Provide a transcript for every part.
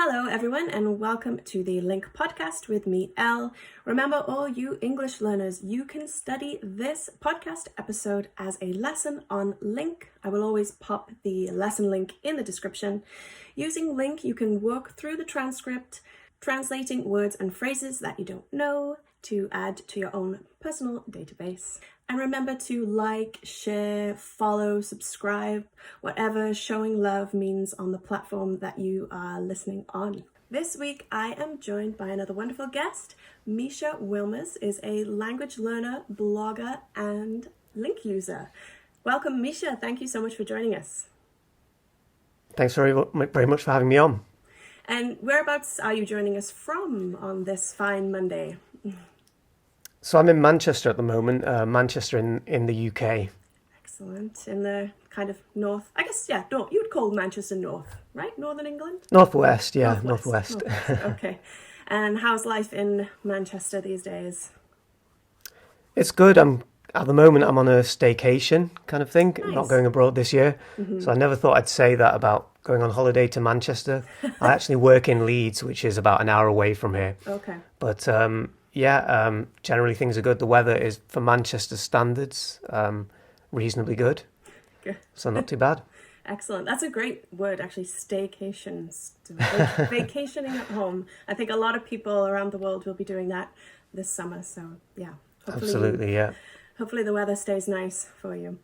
Hello, everyone, and welcome to the LingQ podcast with me, Elle. Remember, all you English learners, you can study this podcast episode as a lesson on LingQ. I will always pop the lesson link in the description. Using LingQ, you can work through the transcript, translating words and phrases that you don't know to add to your own personal database. And remember to like, share, follow, subscribe, whatever showing love means on the platform that you are listening on. This week, I am joined by another wonderful guest. Mischa Wilmers is a language learner, blogger, and LingQ user. Welcome, Mischa. Thank you so much for joining us. Thanks very much for having me on. And whereabouts are you joining us from on this fine Monday? So I'm in Manchester at the moment, Manchester in the UK. Excellent. In the kind of north, I guess, yeah, no, you would call Manchester north, right? Northern England? Northwest, yeah, Northwest. Okay. And how's life in Manchester these days? It's good. At the moment, I'm on a staycation kind of thing, Nice. Not going abroad this year. Mm-hmm. So I never thought I'd say that about going on holiday to Manchester. I actually work in Leeds, which is about an hour away from here. Okay. But generally things are good. The weather is, for Manchester standards, reasonably good. Good. So not too bad. Excellent. That's a great word, actually, staycations. Vacationing at home. I think a lot of people around the world will be doing that this summer. So, yeah. Absolutely, yeah. Hopefully the weather stays nice for you.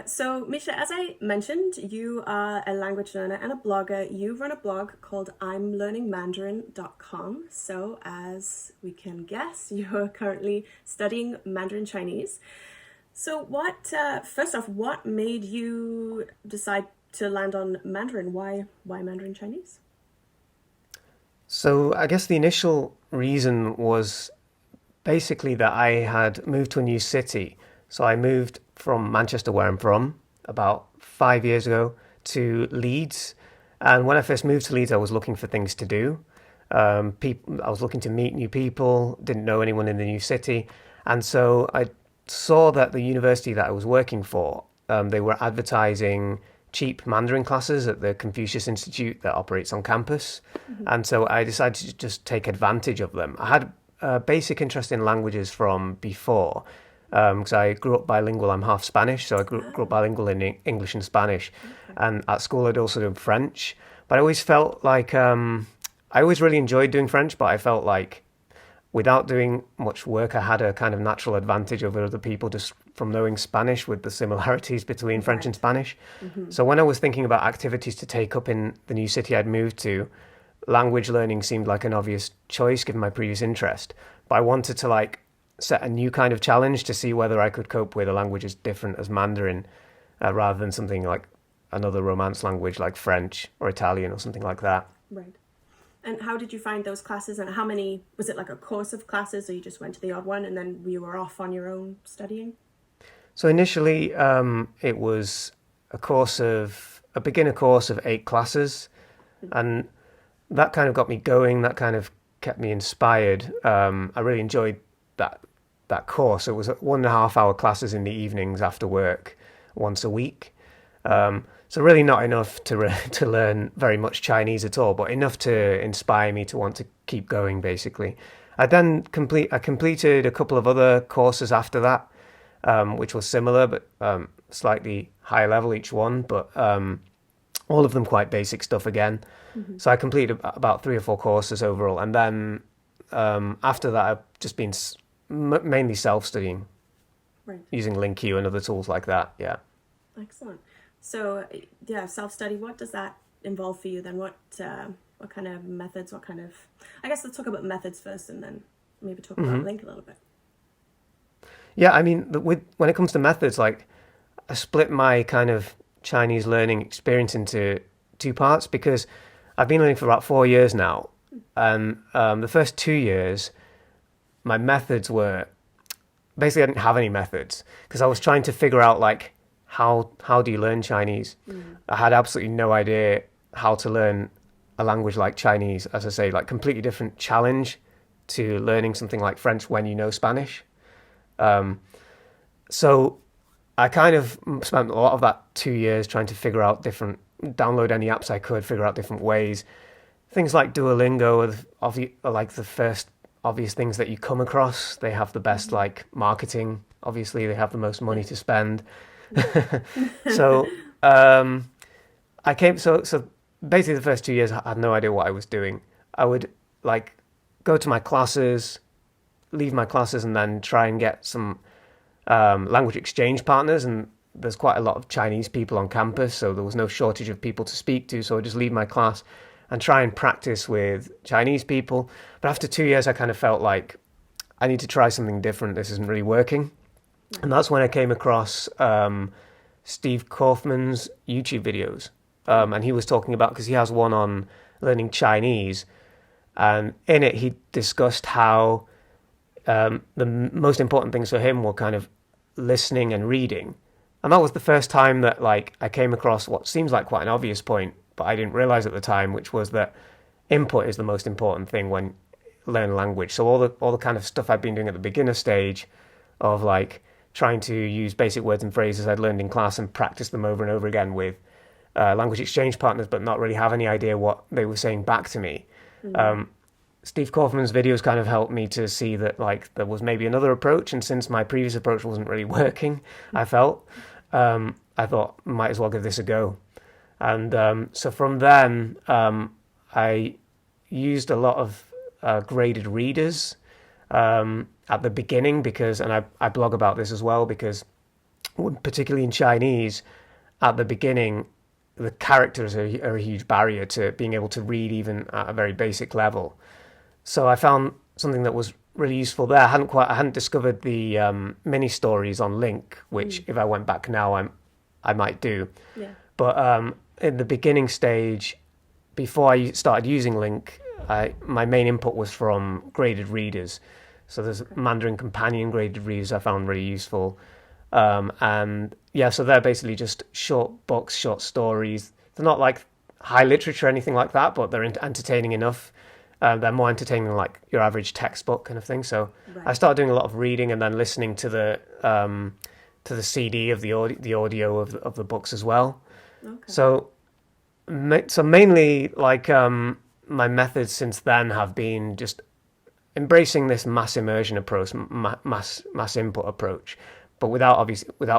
So, Mischa, as I mentioned, you are a language learner and a blogger. You run a blog called I'mLearningMandarin.com. So, as we can guess, you're currently studying Mandarin Chinese. So, first off, what made you decide to land on Mandarin? Why Mandarin Chinese? So I guess the initial reason was basically that I had moved to a new city. So I moved from Manchester, where I'm from, about 5 years ago, to Leeds. And when I first moved to Leeds, I was looking for things to do. I was looking to meet new people, didn't know anyone in the new city. And so I saw that the university that I was working for, they were advertising cheap Mandarin classes at the Confucius Institute that operates on campus. Mm-hmm. And so I decided to just take advantage of them. I had a basic interest in languages from before, because I grew up bilingual. I'm half Spanish, so I grew up bilingual in English and Spanish. Okay. And at school, I'd also done French. But I always felt like, I always really enjoyed doing French, but I felt like without doing much work, I had a kind of natural advantage over other people just from knowing Spanish with the similarities between French and Spanish. Mm-hmm. So when I was thinking about activities to take up in the new city I'd moved to, language learning seemed like an obvious choice given my previous interest. But I wanted to set a new kind of challenge to see whether I could cope with a language as different as Mandarin, rather than something like another Romance language like French or Italian or something like that. Right. And how did you find those classes, and how many, was it like a course of classes, or you just went to the odd one and then you were off on your own studying? So initially it was a beginner course of 8 classes, and that kind of got me going, that kind of kept me inspired. I really enjoyed that course. It was 1.5 hour classes in the evenings after work once a week. So really not enough to learn very much Chinese at all, but enough to inspire me to want to keep going, basically. I completed a couple of other courses after that, which was similar, but slightly higher level each one, but all of them quite basic stuff again. Mm-hmm. So I completed about 3 or 4 courses overall, and then after that I've just been mainly self-studying, right, using LingQ and other tools like that. Yeah. Excellent. So yeah, self-study, what does that involve for you then? What kind of methods, I guess let's talk about methods first and then maybe talk about LingQ a little bit. Yeah, I mean, when it comes to methods, I split my kind of Chinese learning experience into 2 parts, because I've been learning for about 4 years now. And the first 2 years, my methods were, basically I didn't have any methods, because I was trying to figure out how do you learn Chinese? I had absolutely no idea how to learn a language like Chinese. As I say, completely different challenge to learning something like French when you know Spanish. So I kind of spent a lot of that 2 years trying to figure out download any apps I could, figure out different ways things like Duolingo are like the first obvious things that you come across. They have the best like marketing. Obviously, they have the most money to spend. So so basically the first 2 years I had no idea what I was doing. I would like go to my classes, leave my classes, and then try and get some language exchange partners. And there's quite a lot of Chinese people on campus, so there was no shortage of people to speak to. So I just leave my class and try and practice with Chinese people. But after 2 years, I kind of felt like I need to try something different. This isn't really working. And that's when I came across Steve Kaufman's YouTube videos. And he was talking about, because he has one on learning Chinese, and in it he discussed how the most important things for him were kind of listening and reading. And that was the first time that like I came across what seems like quite an obvious point, but I didn't realize at the time, which was that input is the most important thing when learning language. So all the kind of stuff I've been doing at the beginner stage of like trying to use basic words and phrases I'd learned in class and practice them over and over again with language exchange partners, but not really have any idea what they were saying back to me. Steve Kaufman's videos kind of helped me to see that like there was maybe another approach, and since my previous approach wasn't really working, I thought might as well give this a go. And so from then I used a lot of graded readers at the beginning, because, and I blog about this as well, because particularly in Chinese, at the beginning, the characters are a huge barrier to being able to read even at a very basic level. So I found something that was really useful there. I hadn't discovered the mini stories on LingQ, which if I went back now, I might do. Yeah. But in the beginning stage, before I started using LingQ, my main input was from graded readers. So there's Mandarin Companion graded readers I found really useful. And yeah, so they're basically just short books, short stories. They're not like high literature or anything like that, but they're entertaining enough. They're more entertaining than like your average textbook kind of thing. So I started doing a lot of reading and then listening to the CD of the audio of the books as well. Okay. So mainly like my methods since then have been just embracing this mass immersion approach, mass input approach, but without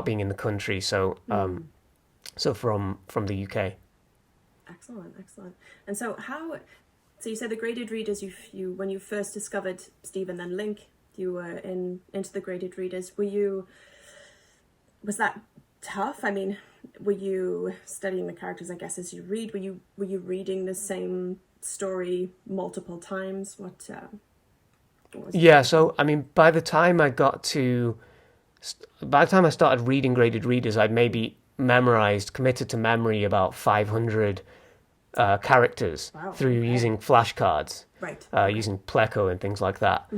being in the country. So so from the UK. Excellent. And so so you said the graded readers, you when you first discovered Steve and then LingQ, you were into the graded readers. Was that tough? I mean, were you studying the characters, I guess, as you read? Were you reading the same story multiple times? What was Yeah, so I mean, by the time I started reading graded readers, I'd maybe committed to memory about 500 characters through using flashcards, using Pleco and things like that.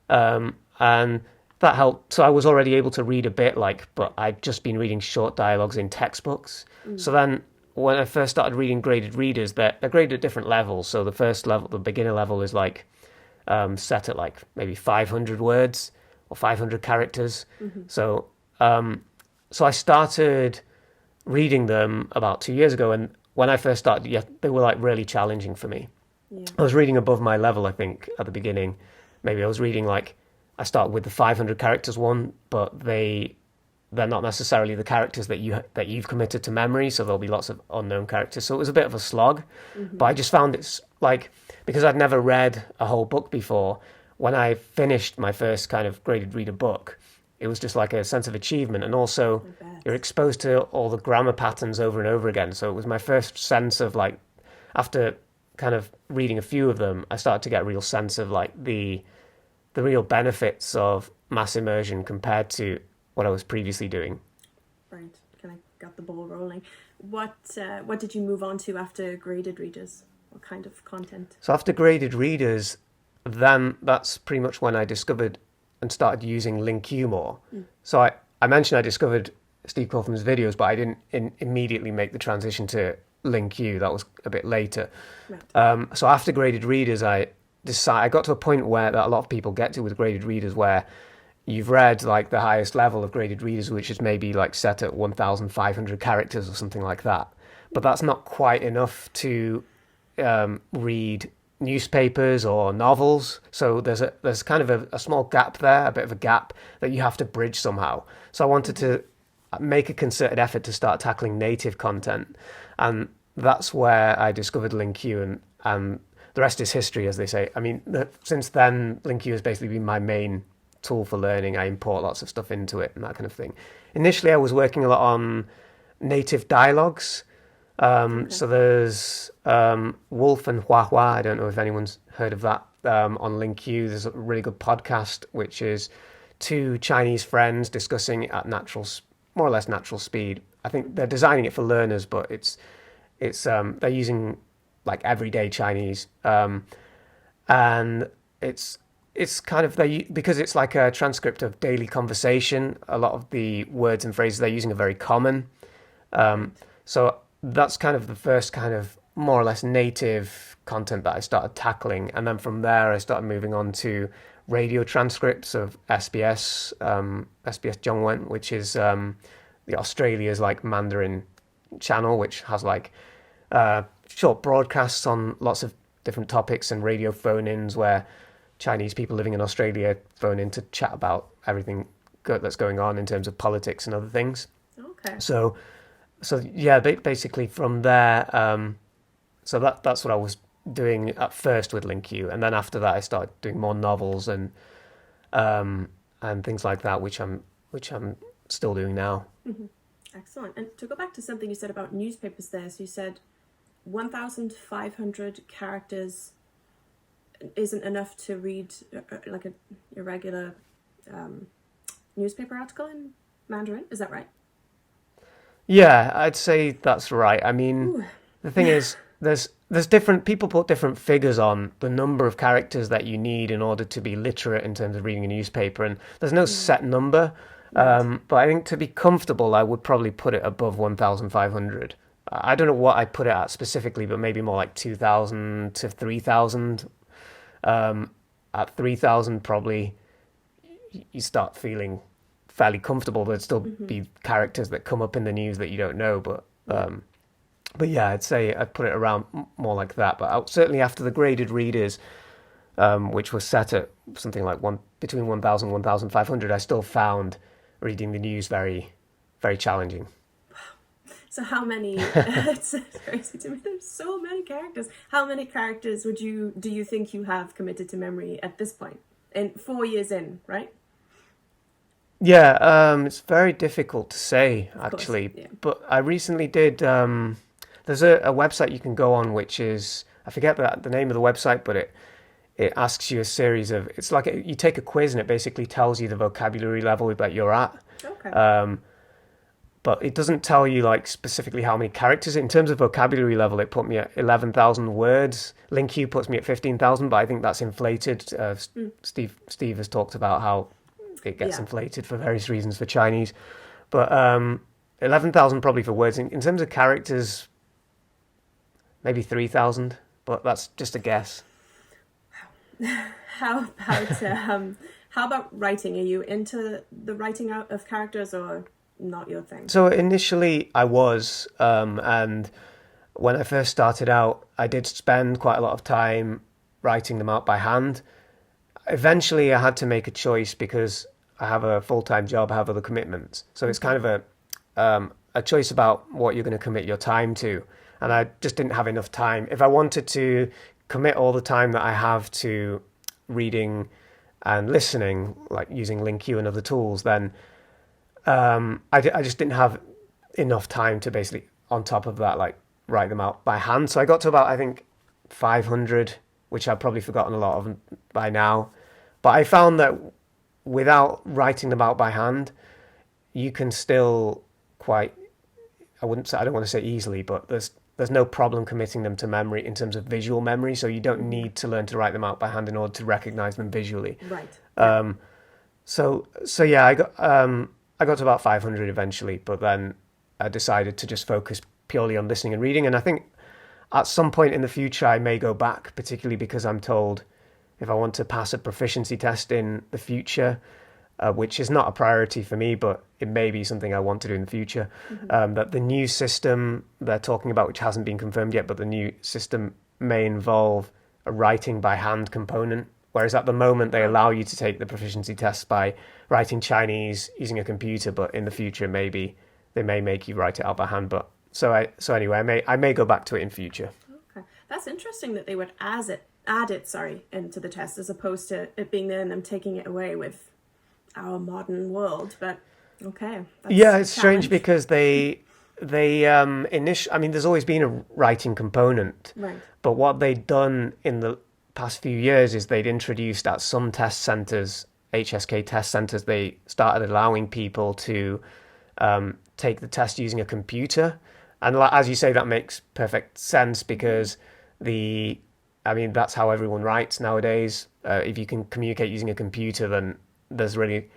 And that helped. So I was already able to read a bit, but I'd just been reading short dialogues in textbooks. So then when I first started reading graded readers, they're graded at different levels. So the first level, the beginner level, is set at maybe 500 words or 500 characters. So I started reading them about 2 years ago, and when I first started, they were really challenging for me. Yeah. I was reading above my level, I think, at the beginning. Maybe I was reading I started with the 500 characters one, but they're not necessarily the characters that you've committed to memory, so there'll be lots of unknown characters. So it was a bit of a slog, but I just found it's because I'd never read a whole book before, when I finished my first kind of graded reader book, it was just like a sense of achievement, and also you're exposed to all the grammar patterns over and over again. So it was my first sense of after kind of reading a few of them, I started to get a real sense of the real benefits of mass immersion compared to what I was previously doing. Right, kind of got the ball rolling. What did you move on to after graded readers? What kind of content? So after graded readers, then that's pretty much when I discovered and started using LingQ more. So I mentioned I discovered Steve Kaufman's videos, but I didn't immediately make the transition to LingQ. That was a bit later. Right. So after graded readers, I got to a point that a lot of people get to with graded readers, where you've read the highest level of graded readers, which is maybe set at 1,500 characters or something like that. But that's not quite enough to read newspapers or novels. So there's kind of a small gap there, a bit of a gap that you have to bridge somehow. So I wanted to make a concerted effort to start tackling native content, and that's where I discovered LingQ, and the rest is history, as they say. I mean, since then, LingQ has basically been my main tool for learning. I import lots of stuff into it and that kind of thing. Initially, I was working a lot on native dialogues. So there's Wolf and Hua Hua. I don't know if anyone's heard of that on LingQ. There's a really good podcast, which is two Chinese friends discussing at more or less natural speed. I think they're designing it for learners, but it's they're using like everyday Chinese, and it's kind of because it's like a transcript of daily conversation. A lot of the words and phrases they're using are very common. So that's kind of the first kind of more or less native content that I started tackling. And then from there, I started moving on to radio transcripts of SBS, SBS Zhongwen, which is the Australia's like Mandarin channel, which has like short broadcasts on lots of different topics and radio phone-ins where Chinese people living in Australia phone in to chat about everything good that's going on in terms of politics and other things. Okay. So yeah, basically from there, so that's what I was doing at first with LingQ, and then after that I started doing more novels and things like that, which I'm still doing now. Mm-hmm. Excellent. And to go back to something you said about newspapers there, so you said 1,500 characters isn't enough to read like a regular newspaper article in Mandarin. Is that right? Yeah, I'd say that's right. I mean, Ooh. The thing is, there's different people put different figures on the number of characters that you need in order to be literate in terms of reading a newspaper, and there's no set number. But I think to be comfortable, I would probably put it above 1,500. I don't know what I put it at specifically, but maybe more like 2,000 to 3,000. At 3,000, probably you start feeling fairly comfortable. There'd still be characters that come up in the news that you don't know, but yeah, I'd say I'd put it around more like that. But certainly after the graded readers, which was set at something like between 1,000 and 1,500, I still found reading the news very, very challenging. So how many? It's crazy to me. There's so many characters. How many characters do you think you have committed to memory at this point? And 4 years in, right? Yeah, it's very difficult to say actually. Course, yeah. But I recently did. There's a website you can go on, which is, I forget the name of the website, but it asks you a series of. It's like you take a quiz and it basically tells you the vocabulary level that you're at. Okay. But it doesn't tell you like specifically how many characters. In terms of vocabulary level, it put me at 11,000 words. LingQ puts me at 15,000, but I think that's inflated. Steve has talked about how it gets inflated for various reasons for Chinese. But 11,000 probably for words. In terms of characters, maybe 3,000, but that's just a guess. How about writing? Are you into the writing out of characters or not your thing? So initially I was, and when I first started out, I did spend quite a lot of time writing them out by hand. Eventually I had to make a choice because I have a full-time job, I have other commitments. So it's kind of a choice about what you're going to commit your time to. And I just didn't have enough time. If I wanted to commit all the time that I have to reading and listening, like using LingQ and other tools, then I just didn't have enough time to basically, on top of that, like write them out by hand. So I got to about, I think, 500, which I've probably forgotten a lot of by now. But I found that without writing them out by hand, you can still I don't want to say easily, but there's no problem committing them to memory in terms of visual memory. So you don't need to learn to write them out by hand in order to recognize them visually. Right. So yeah, I got to about 500 eventually, but then I decided to just focus purely on listening and reading. And I think at some point in the future, I may go back, particularly because I'm told if I want to pass a proficiency test in the future, which is not a priority for me, but it may be something I want to do in the future, that the new system they're talking about, which hasn't been confirmed yet, but the new system may involve a writing by hand component, whereas at the moment they allow you to take the proficiency tests by writing Chinese using a computer, but in the future maybe they may make you write it out by hand. But anyway, I may go back to it in future. Okay, that's interesting that they would add it into the test as opposed to it being there and them taking it away with our modern world. But okay, yeah, it's strange because they I mean, there's always been a writing component, right? But what they'd done in the past few years is they'd introduced at some test centres, HSK test centres, they started allowing people to take the test using a computer. And as you say, that makes perfect sense because that's how everyone writes nowadays. If you can communicate using a computer, then there's really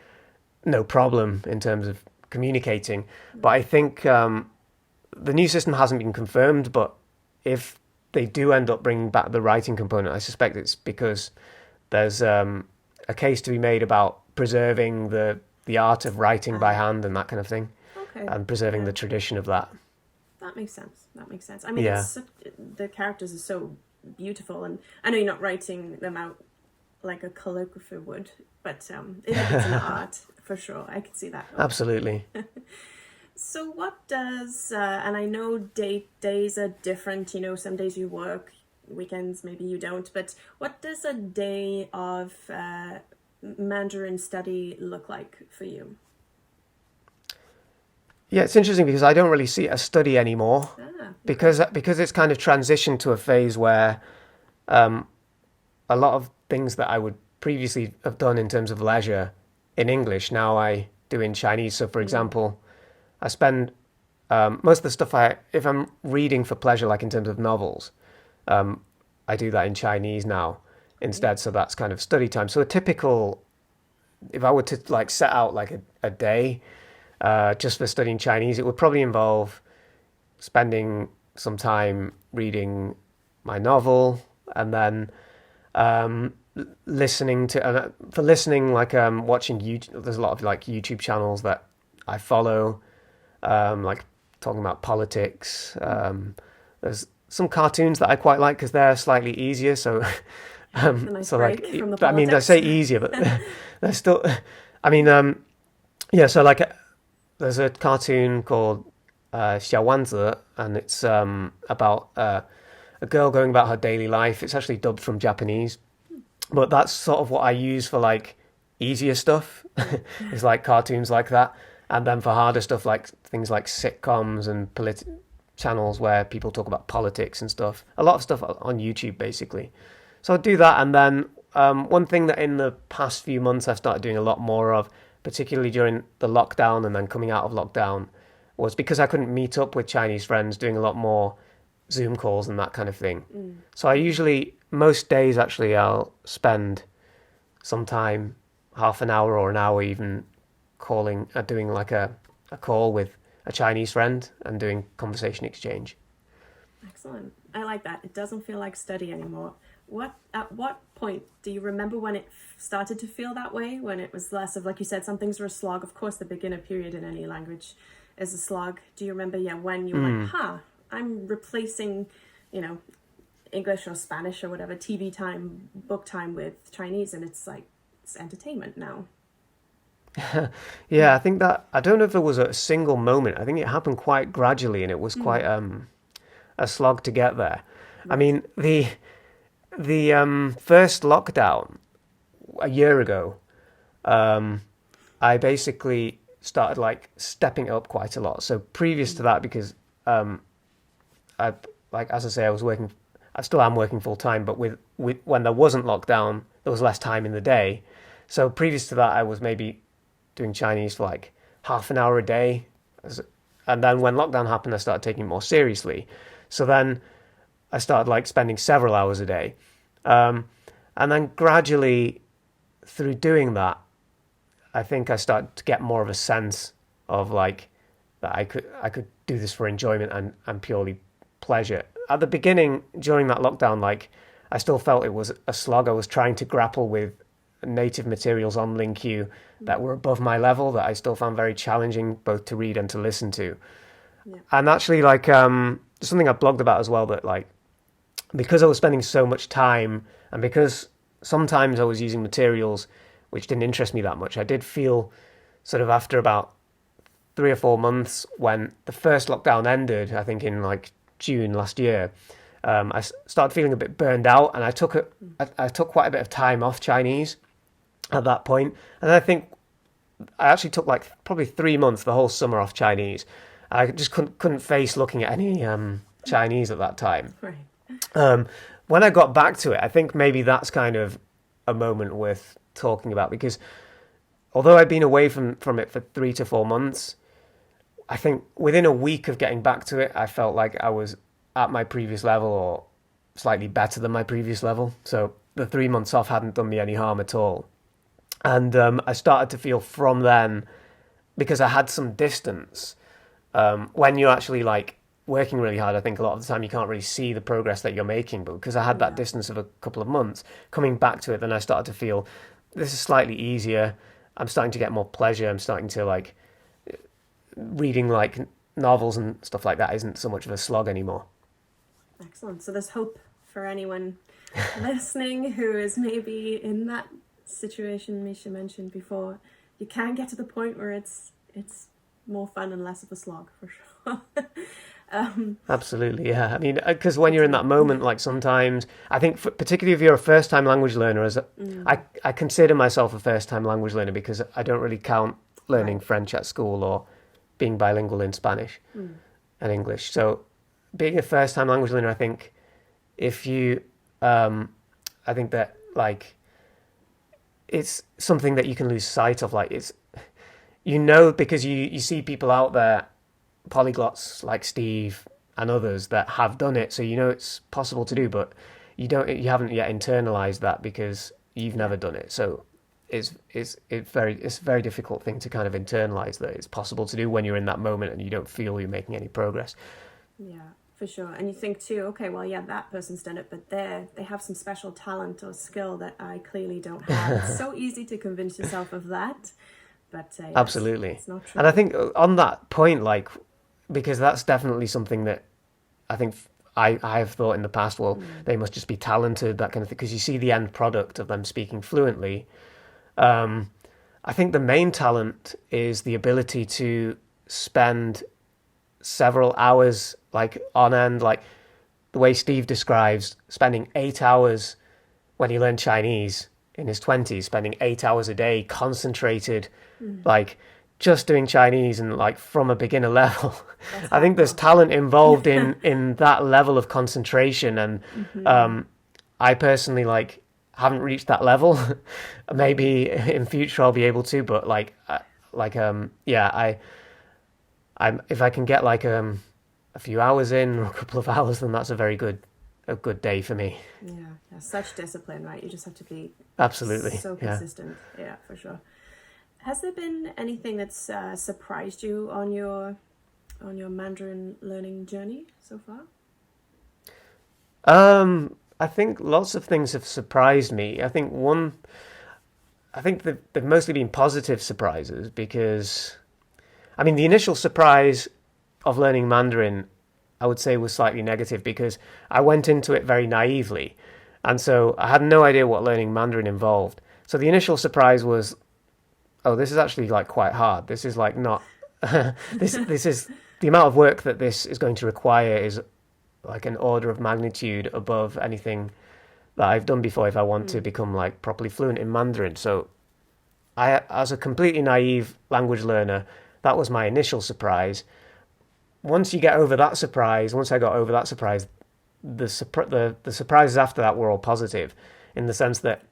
no problem in terms of communicating. But I think the new system hasn't been confirmed, but if they do end up bringing back the writing component, I suspect it's because there's a case to be made about preserving the art of writing by hand and that kind of thing, and preserving the tradition of that. That makes sense. I mean, the characters are so beautiful, and I know you're not writing them out like a calligrapher would, but it's an art for sure. I can see that. Absolutely. So what does, and I know days are different, some days you work, weekends maybe you don't, but what does a day of Mandarin study look like for you? Yeah, it's interesting because I don't really see it as study anymore, because it's kind of transitioned to a phase where a lot of things that I would previously have done in terms of leisure in English, now I do in Chinese. So, for example, I spend most of the stuff if I'm reading for pleasure, like in terms of novels, I do that in Chinese now instead. So that's kind of study time. So if I were to set out a day just for studying Chinese, it would probably involve spending some time reading my novel and then listening to watching YouTube. There's a lot of YouTube channels that I follow, talking about politics. There's some cartoons that I quite like because they're slightly easier. So, nice break from the politics. I mean, I say easier, but they're still. I mean, So there's a cartoon called Xiao Wanzi, and it's about a girl going about her daily life. It's actually dubbed from Japanese, but that's sort of what I use for easier stuff. It's cartoons like that. And then for harder stuff, things like sitcoms and channels where people talk about politics and stuff. A lot of stuff on YouTube, basically. So I do that. And then one thing that in the past few months I've started doing a lot more of, particularly during the lockdown and then coming out of lockdown, was because I couldn't meet up with Chinese friends, doing a lot more Zoom calls and that kind of thing. So I usually, most days actually, I'll spend some time, half an hour or an hour even, doing a call with a Chinese friend and doing conversation exchange. Excellent. I like that. It doesn't feel like study anymore. At what point do you remember when it started to feel that way? When it was less of, like you said, some things were a slog. Of course, the beginner period in any language is a slog. Do you remember, when you were like, I'm replacing, English or Spanish or whatever, TV time, book time with Chinese, and it's entertainment now. Yeah, I think that, I don't know if there was a single moment. I think it happened quite gradually, and it was quite a slog to get there. Right. I mean, the first lockdown a year ago, I basically started stepping up quite a lot. So previous to that, because as I say, I still am working full time, but with when there wasn't lockdown, there was less time in the day. So previous to that, I was maybe doing Chinese for half an hour a day. And then when lockdown happened, I started taking it more seriously. So then I started spending several hours a day. And then gradually through doing that, I think I started to get more of a sense of that I could do this for enjoyment and purely pleasure. At the beginning, during that lockdown, I still felt it was a slog. I was trying to grapple with native materials on LingQ that were above my level, that I still found very challenging both to read and to listen to. Yeah. And actually, something I blogged about as well, that because I was spending so much time, and because sometimes I was using materials which didn't interest me that much, I did feel sort of after about 3 or 4 months, when the first lockdown ended, I think in like June last year, I started feeling a bit burned out, and I took quite a bit of time off Chinese at that point. And I think I actually took like probably 3 months, the whole summer off Chinese. I just couldn't face looking at any Chinese at that time. Right. When I got back to it, I think maybe that's kind of a moment worth talking about, because although I'd been away from it for 3 to 4 months, I think within a week of getting back to it, I felt like I was at my previous level or slightly better than my previous level. So the 3 months off hadn't done me any harm at all. And I started to feel from then, because I had some distance, when you're actually like working really hard, I think a lot of the time you can't really see the progress that you're making. But because I had that distance of a couple of months, coming back to it, then I started to feel this is slightly easier. I'm starting to get more pleasure. I'm starting to like reading like novels and stuff like that isn't so much of a slog anymore. Excellent. So there's hope for anyone listening who is maybe in that situation Mischa mentioned before. You can get to the point where it's more fun and less of a slog, for sure. Absolutely, yeah. I mean, because when you're in that moment, like sometimes, I think particularly if you're a first-time language learner, I consider myself a first-time language learner because I don't really count learning French at school or being bilingual in Spanish and English. So being a first-time language learner, I think if you, I think that like, it's something that you can lose sight of. Like it's, because you see people out there, polyglots like Steve and others that have done it. So it's possible to do, but you haven't yet internalized that because you've never done it. So it's a very difficult thing to kind of internalize that it's possible to do when you're in that moment and you don't feel you're making any progress. Yeah, for sure. And you think too, okay, well, yeah, that person's done it, but they have some special talent or skill that I clearly don't have. It's so easy to convince yourself of that, but yes, absolutely, it's not true. And I think on that point, like, because that's definitely something that I think I have thought in the past, well, they must just be talented, that kind of thing, because you see the end product of them speaking fluently. I think the main talent is the ability to spend several hours like on end, like the way Steve describes spending 8 hours when he learned Chinese in his 20s, spending 8 hours a day concentrated, like just doing Chinese and like from a beginner level. I think there's talent involved in that level of concentration, and I personally like haven't reached that level. Maybe in future I'll be able to, but I'm if I can get like a few hours in or a couple of hours, then that's a good day for me. Yeah, such discipline, right? You just have to be absolutely so consistent. Yeah, for sure. Has there been anything that's surprised you on your Mandarin learning journey so far? I think lots of things have surprised me. I think they've mostly been positive surprises, because I mean the initial surprise of learning Mandarin, I would say, was slightly negative because I went into it very naively, and so I had no idea what learning Mandarin involved. So the initial surprise was, oh, this is actually like quite hard. This is like not this is the amount of work that this is going to require is like an order of magnitude above anything that I've done before if I want to become like properly fluent in Mandarin. So I, as a completely naive language learner, that was my initial surprise. Once I got over that surprise, the surprises after that were all positive, in the sense that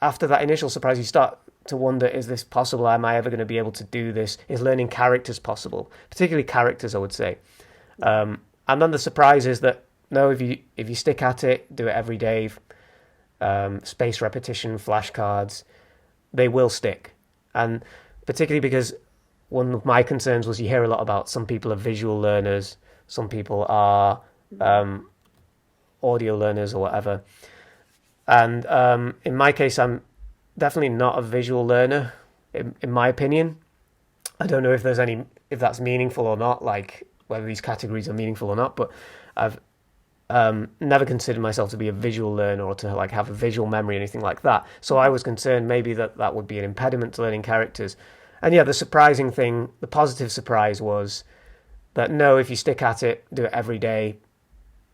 after that initial surprise, you start to wonder, is this possible? Am I ever going to be able to do this? Is learning characters possible? Particularly characters, I would say. And then the surprise is that, no, if you stick at it, do it every day, spaced repetition, flashcards, they will stick. And particularly because one of my concerns was you hear a lot about some people are visual learners, some people are audio learners or whatever. And in my case, I'm definitely not a visual learner, in my opinion. I don't know if that's meaningful or not, like whether these categories are meaningful or not, but never considered myself to be a visual learner or to like have a visual memory, anything like that. So I was concerned maybe that would be an impediment to learning characters. And yeah, the surprising thing, the positive surprise was that no, if you stick at it, do it every day,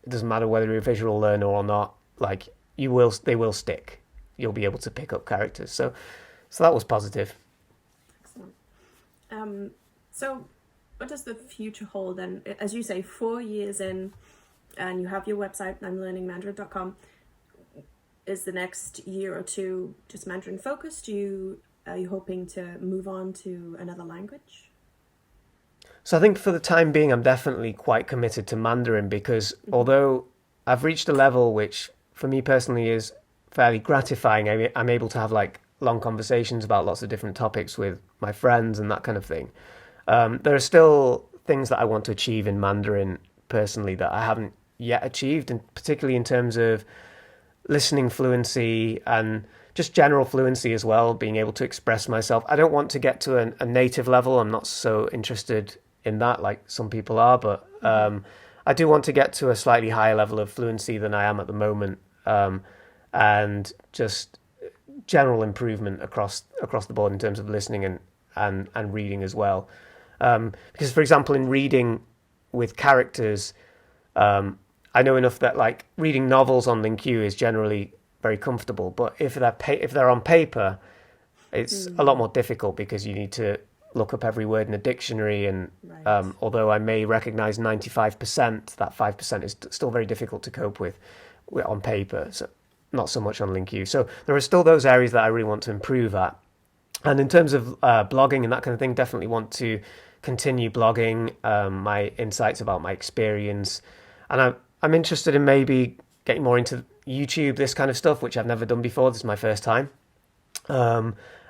it doesn't matter whether you're a visual learner or not, like they will stick. You'll be able to pick up characters. So that was positive. Excellent. So what does the future hold then? As you say, 4 years in, and you have your website, imlearningmandarin.com. Is the next year or two just Mandarin focused? Are you hoping to move on to another language? So I think for the time being, I'm definitely quite committed to Mandarin because although I've reached a level which for me personally is fairly gratifying, I'm able to have like long conversations about lots of different topics with my friends and that kind of thing. There are still things that I want to achieve in Mandarin personally that I haven't yet achieved, and particularly in terms of listening fluency and just general fluency as well, being able to express myself. I don't want to get to a native level. I'm not so interested in that like some people are, but I do want to get to a slightly higher level of fluency than I am at the moment, and just general improvement across the board in terms of listening and reading as well. Because, for example, in reading with characters, I know enough that like reading novels on LingQ is generally very comfortable, but if they're on paper, it's a lot more difficult because you need to look up every word in a dictionary, and although I may recognize 95%, that 5% is still very difficult to cope with on paper, so not so much on LingQ. So there are still those areas that I really want to improve at. And in terms of blogging and that kind of thing, definitely want to continue blogging my insights about my experience, and I'm interested in maybe getting more into YouTube, this kind of stuff, which I've never done before. This is my first time.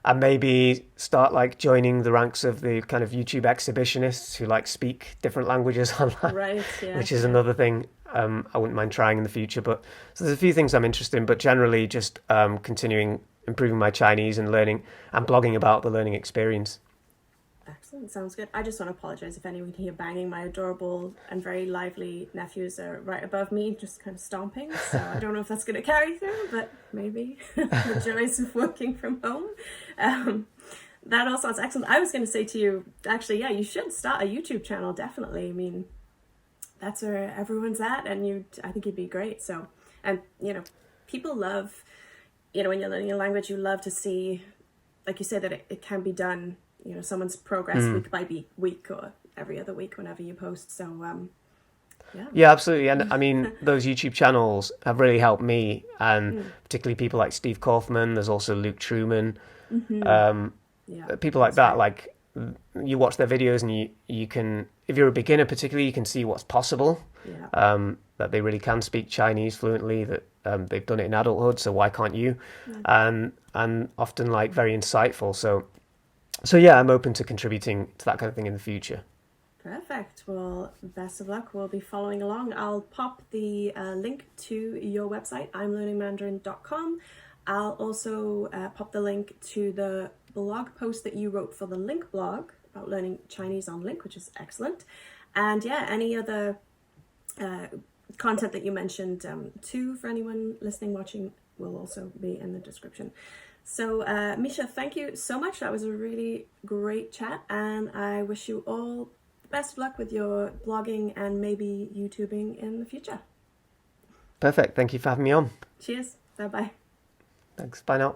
And maybe start like joining the ranks of the kind of YouTube exhibitionists who like speak different languages online, right? Yeah, which is another thing I wouldn't mind trying in the future. But so there's a few things I'm interested in, but generally just continuing improving my Chinese and learning and blogging about the learning experience. Excellent, sounds good. I just want to apologise if anyone can hear banging. My adorable and very lively nephews are right above me, just kind of stomping. So I don't know if that's going to carry through, but maybe the joys of working from home. That all sounds excellent. I was going to say to you, actually, yeah, you should start a YouTube channel, definitely. I mean, that's where everyone's at, and I think you'd be great. So, and people love, when you're learning a language, you love to see, like you said, that it can be done. Someone's progress week by week or every other week whenever you post. So, yeah, absolutely. And I mean, those YouTube channels have really helped me, and particularly people like Steve Kaufman. There's also Luke Truman. People like that. Right. Like you watch their videos, and you can, if you're a beginner particularly, you can see what's possible. Yeah. That they really can speak Chinese fluently. That they've done it in adulthood. So why can't you? Yeah. And often like very insightful. So yeah, I'm open to contributing to that kind of thing in the future. Perfect. Well, best of luck. We'll be following along. I'll pop the link to your website, imlearningmandarin.com. I'll also pop the link to the blog post that you wrote for the Link blog about learning Chinese on Link, which is excellent. And yeah, any other content that you mentioned too for anyone listening, watching, will also be in the description. So, Mischa, thank you so much. That was a really great chat, and I wish you all the best of luck with your blogging and maybe YouTubing in the future. Perfect. Thank you for having me on. Cheers. Bye-bye. Thanks. Bye now.